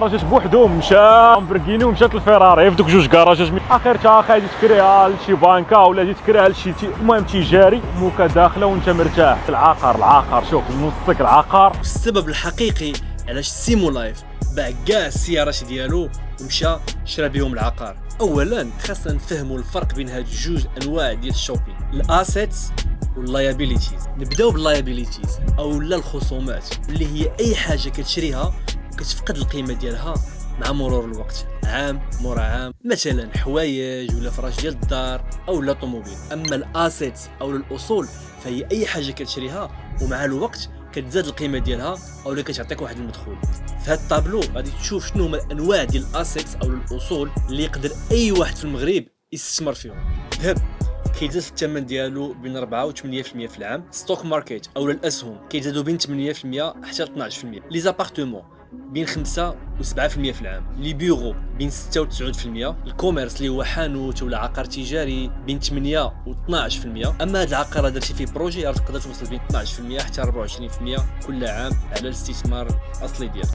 كراجات بوحدهم مشى لامبورغيني ومشات الفيراري في دوك جوج كراجات اخر تا غادي تكريها لشي بانكا ولا تجي تكريها لشي المهم تيجاري موكا داخله وانت مرتاح. العقار شوف نصك العقار. السبب الحقيقي علاش سيمو لايف باع كاع السيارات ديالو ومشى شرا بهم العقار. اولا خاصنا نفهموا الفرق بين هاد جوج انواع ديال الشوبين، الاسيتس واللايابيليتيز. نبداو باللايابيليتيز او لا الخصومات، اللي هي اي حاجه كتشريها كتفقد القيمه ديالها مع مرور الوقت، عام مورا عام، مثلا حوايج ولا فراش ديال الدار او لا طوموبيل. اما الاسيتس او الاصول فهي اي حاجه كتشريها ومع الوقت كتزاد القيمه ديالها او اللي كتعطيك واحد المدخول. في هذا الطابلو غادي تشوف شنو هما الانواع ديال الاسيتس او الاصول اللي يقدر اي واحد في المغرب يستثمر فيهم. الذهب كيزاد في الثمن ديالو بين 4 و 8% في العام. ستوك ماركت او الاسهم كيزادوا بين 8% حتى 12%. لي زابارتمون بين 5 و 7% في العام. لي بيرو بين 6 و 9%. الكوميرس اللي هو حانوت ولا عقار تجاري بين 8 و 12%. اما هذا العقار درتي فيه بروجي راه تقدر توصل بين 12% حتى 24% كل عام على الاستثمار الاصلي ديالك.